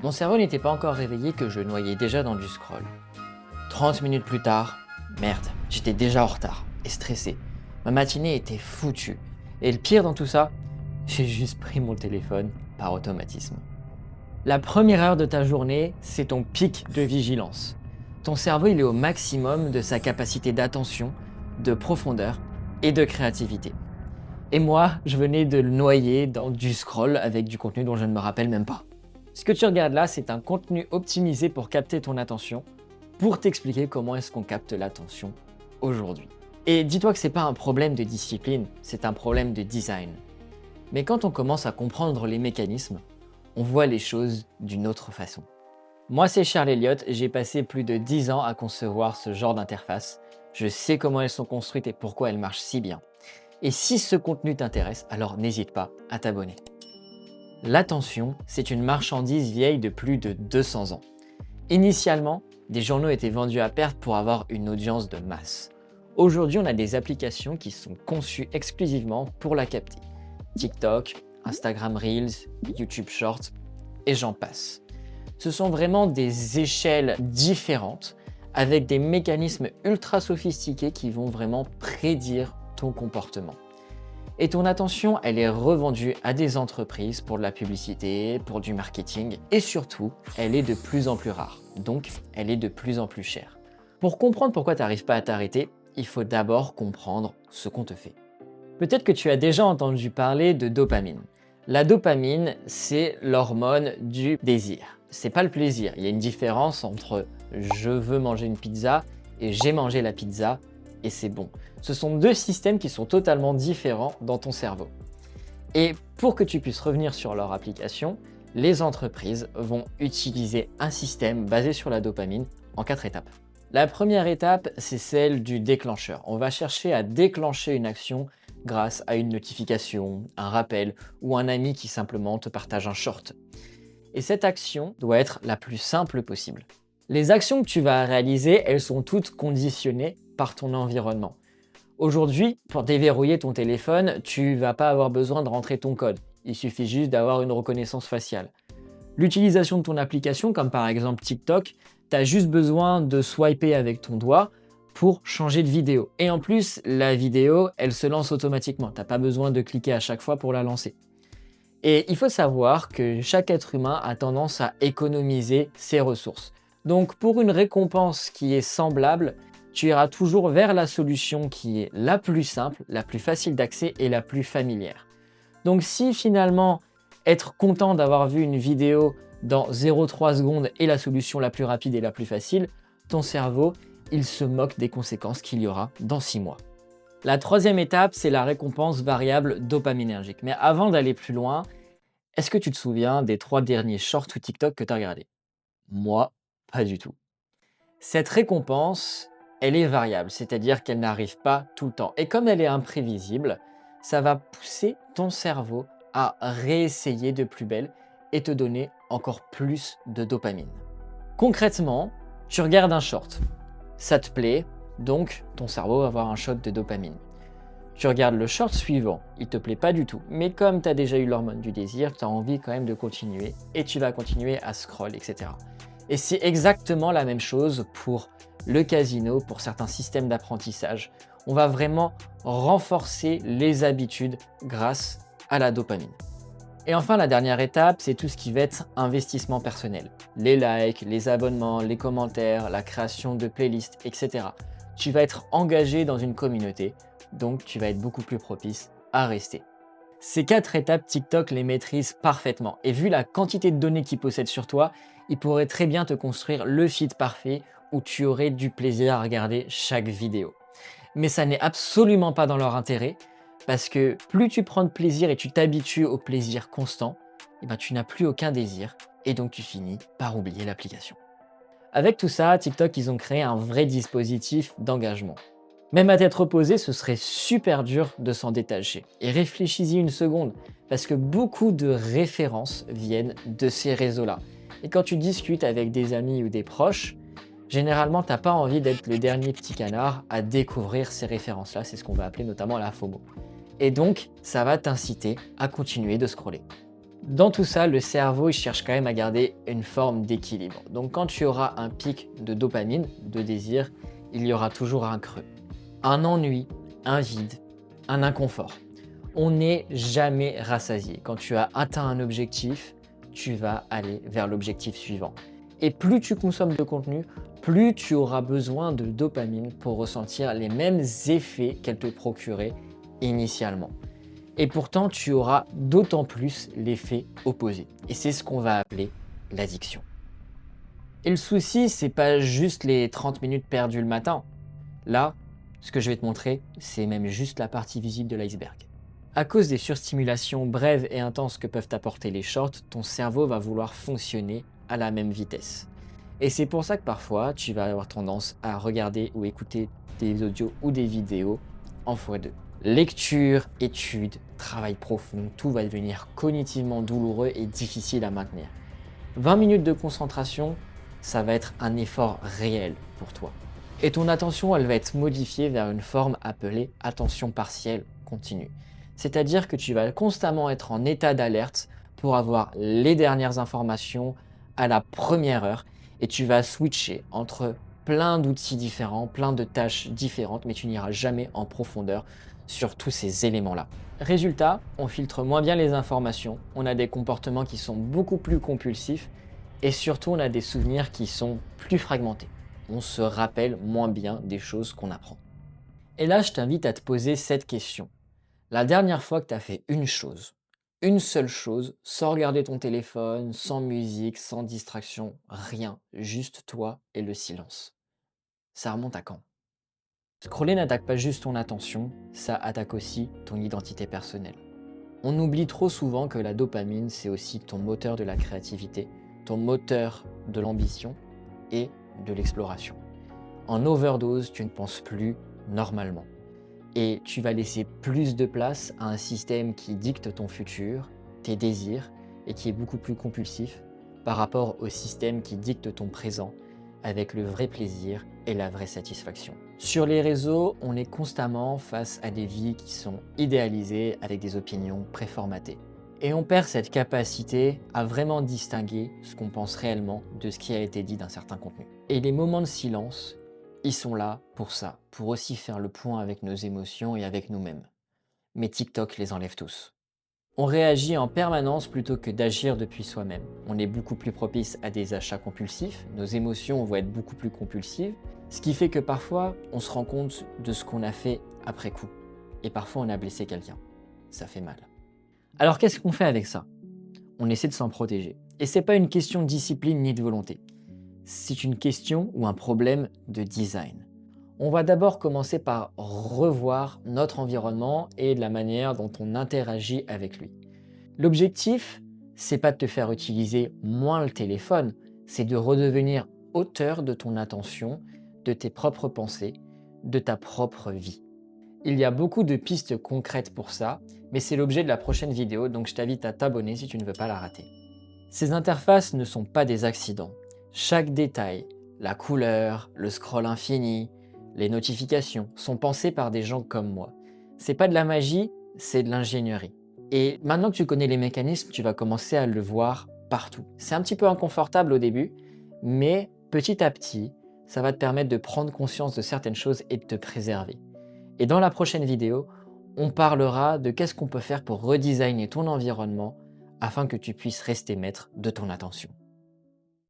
Mon cerveau n'était pas encore réveillé que je noyais déjà dans du scroll. 30 minutes plus tard, merde, j'étais déjà en retard et stressé. Ma matinée était foutue. Et le pire dans tout ça, j'ai juste pris mon téléphone par automatisme. La première heure de ta journée, c'est ton pic de vigilance. Ton cerveau, il est au maximum de sa capacité d'attention, de profondeur et de créativité. Et moi, je venais de le noyer dans du scroll avec du contenu dont je ne me rappelle même pas. Ce que tu regardes là, c'est un contenu optimisé pour capter ton attention, pour t'expliquer comment est-ce qu'on capte l'attention aujourd'hui. Et dis-toi que c'est pas un problème de discipline, c'est un problème de design. Mais quand on commence à comprendre les mécanismes, on voit les choses d'une autre façon. Moi, c'est Charles Elliott, j'ai passé plus de 10 ans à concevoir ce genre d'interface. Je sais comment elles sont construites et pourquoi elles marchent si bien. Et si ce contenu t'intéresse, alors n'hésite pas à t'abonner. L'attention, c'est une marchandise vieille de plus de 200 ans. Initialement, des journaux étaient vendus à perte pour avoir une audience de masse. Aujourd'hui, on a des applications qui sont conçues exclusivement pour la capter. TikTok, Instagram Reels, YouTube Shorts, et j'en passe. Ce sont vraiment des échelles différentes avec des mécanismes ultra sophistiqués qui vont vraiment prédire ton comportement. Et ton attention, elle est revendue à des entreprises pour de la publicité, pour du marketing et surtout, elle est de plus en plus rare. Donc, elle est de plus en plus chère. Pour comprendre pourquoi tu n'arrives pas à t'arrêter, il faut d'abord comprendre ce qu'on te fait. Peut-être que tu as déjà entendu parler de dopamine. La dopamine, c'est l'hormone du désir. C'est pas le plaisir. Il y a une différence entre je veux manger une pizza et j'ai mangé la pizza et c'est bon. Ce sont deux systèmes qui sont totalement différents dans ton cerveau. Et pour que tu puisses revenir sur leur application, les entreprises vont utiliser un système basé sur la dopamine en 4 étapes. La première étape, c'est celle du déclencheur. On va chercher à déclencher une action grâce à une notification, un rappel ou un ami qui simplement te partage un short. Et cette action doit être la plus simple possible. Les actions que tu vas réaliser, elles sont toutes conditionnées par ton environnement. Aujourd'hui, pour déverrouiller ton téléphone, tu ne vas pas avoir besoin de rentrer ton code. Il suffit juste d'avoir une reconnaissance faciale. L'utilisation de ton application, comme par exemple TikTok, tu as juste besoin de swiper avec ton doigt pour changer de vidéo. Et en plus, la vidéo, elle se lance automatiquement. Tu n'as pas besoin de cliquer à chaque fois pour la lancer. Et il faut savoir que chaque être humain a tendance à économiser ses ressources. Donc pour une récompense qui est semblable, tu iras toujours vers la solution qui est la plus simple, la plus facile d'accès et la plus familière. Donc si finalement être content d'avoir vu une vidéo dans 0,3 secondes est la solution la plus rapide et la plus facile, ton cerveau, il se moque des conséquences qu'il y aura dans 6 mois. La troisième étape, c'est la récompense variable dopaminergique. Mais avant d'aller plus loin, est-ce que tu te souviens des 3 derniers shorts ou TikTok que tu as regardés? Moi, pas du tout. Cette récompense, elle est variable, c'est-à-dire qu'elle n'arrive pas tout le temps. Et comme elle est imprévisible, ça va pousser ton cerveau à réessayer de plus belle et te donner encore plus de dopamine. Concrètement, tu regardes un short, ça te plaît, donc ton cerveau va avoir un shot de dopamine. Tu regardes le short suivant, il te plaît pas du tout, mais comme tu as déjà eu l'hormone du désir, tu as envie quand même de continuer et tu vas continuer à scroll, etc. Et c'est exactement la même chose pour le casino, pour certains systèmes d'apprentissage. On va vraiment renforcer les habitudes grâce à la dopamine. Et enfin, la dernière étape, c'est tout ce qui va être investissement personnel. Les likes, les abonnements, les commentaires, la création de playlists, etc. Tu vas être engagé dans une communauté, donc tu vas être beaucoup plus propice à rester. Ces 4 étapes, TikTok les maîtrise parfaitement. Et vu la quantité de données qu'il possède sur toi, il pourrait très bien te construire le feed parfait où tu aurais du plaisir à regarder chaque vidéo. Mais ça n'est absolument pas dans leur intérêt, parce que plus tu prends de plaisir et tu t'habitues au plaisir constant, tu n'as plus aucun désir et donc tu finis par oublier l'application. Avec tout ça, TikTok, ils ont créé un vrai dispositif d'engagement. Même à tête reposée, ce serait super dur de s'en détacher. Et réfléchis-y une seconde, parce que beaucoup de références viennent de ces réseaux-là. Et quand tu discutes avec des amis ou des proches, généralement, tu n'as pas envie d'être le dernier petit canard à découvrir ces références-là. C'est ce qu'on va appeler notamment la FOMO. Et donc, ça va t'inciter à continuer de scroller. Dans tout ça, le cerveau il cherche quand même à garder une forme d'équilibre. Donc quand tu auras un pic de dopamine, de désir, il y aura toujours un creux, un ennui, un vide, un inconfort. On n'est jamais rassasié. Quand tu as atteint un objectif, tu vas aller vers l'objectif suivant. Et plus tu consommes de contenu, plus tu auras besoin de dopamine pour ressentir les mêmes effets qu'elle te procurait initialement. Et pourtant, tu auras d'autant plus l'effet opposé. Et c'est ce qu'on va appeler l'addiction. Et le souci, c'est pas juste les 30 minutes perdues le matin. Là, ce que je vais te montrer, c'est même juste la partie visible de l'iceberg. À cause des surstimulations brèves et intenses que peuvent apporter les shorts, ton cerveau va vouloir fonctionner à la même vitesse. Et c'est pour ça que parfois, tu vas avoir tendance à regarder ou écouter des audios ou des vidéos en x2. Lecture, études, travail profond, tout va devenir cognitivement douloureux et difficile à maintenir. 20 minutes de concentration, ça va être un effort réel pour toi. Et ton attention, elle va être modifiée vers une forme appelée attention partielle continue. C'est-à-dire que tu vas constamment être en état d'alerte pour avoir les dernières informations à la première heure et tu vas switcher entre plein d'outils différents, plein de tâches différentes, mais tu n'iras jamais en profondeur sur tous ces éléments-là. Résultat, on filtre moins bien les informations, on a des comportements qui sont beaucoup plus compulsifs et surtout on a des souvenirs qui sont plus fragmentés. On se rappelle moins bien des choses qu'on apprend. Et là, je t'invite à te poser cette question. La dernière fois que tu as fait une seule chose, sans regarder ton téléphone, sans musique, sans distraction, rien, juste toi et le silence. Ça remonte à quand? Scroller n'attaque pas juste ton attention, ça attaque aussi ton identité personnelle. On oublie trop souvent que la dopamine, c'est aussi ton moteur de la créativité, ton moteur de l'ambition et de l'exploration. En overdose, tu ne penses plus normalement. Et tu vas laisser plus de place à un système qui dicte ton futur, tes désirs, et qui est beaucoup plus compulsif par rapport au système qui dicte ton présent, avec le vrai plaisir et la vraie satisfaction. Sur les réseaux, on est constamment face à des vies qui sont idéalisées avec des opinions préformatées. Et on perd cette capacité à vraiment distinguer ce qu'on pense réellement de ce qui a été dit d'un certain contenu. Et les moments de silence, ils sont là pour ça, pour aussi faire le point avec nos émotions et avec nous-mêmes. Mais TikTok les enlève tous. On réagit en permanence plutôt que d'agir depuis soi-même. On est beaucoup plus propice à des achats compulsifs, nos émotions vont être beaucoup plus compulsives, ce qui fait que parfois on se rend compte de ce qu'on a fait après coup. Et parfois on a blessé quelqu'un. Ça fait mal. Alors qu'est-ce qu'on fait avec ça? On essaie de s'en protéger. Et c'est pas une question de discipline ni de volonté. C'est une question ou un problème de design. On va d'abord commencer par revoir notre environnement et la manière dont on interagit avec lui. L'objectif, c'est pas de te faire utiliser moins le téléphone, c'est de redevenir auteur de ton attention, de tes propres pensées, de ta propre vie. Il y a beaucoup de pistes concrètes pour ça, mais c'est l'objet de la prochaine vidéo, donc je t'invite à t'abonner si tu ne veux pas la rater. Ces interfaces ne sont pas des accidents. Chaque détail, la couleur, le scroll infini, les notifications sont pensés par des gens comme moi. C'est pas de la magie, c'est de l'ingénierie. Et maintenant que tu connais les mécanismes, tu vas commencer à le voir partout. C'est un petit peu inconfortable au début, mais petit à petit, ça va te permettre de prendre conscience de certaines choses et de te préserver. Et dans la prochaine vidéo, on parlera de qu'est-ce qu'on peut faire pour redesigner ton environnement afin que tu puisses rester maître de ton attention.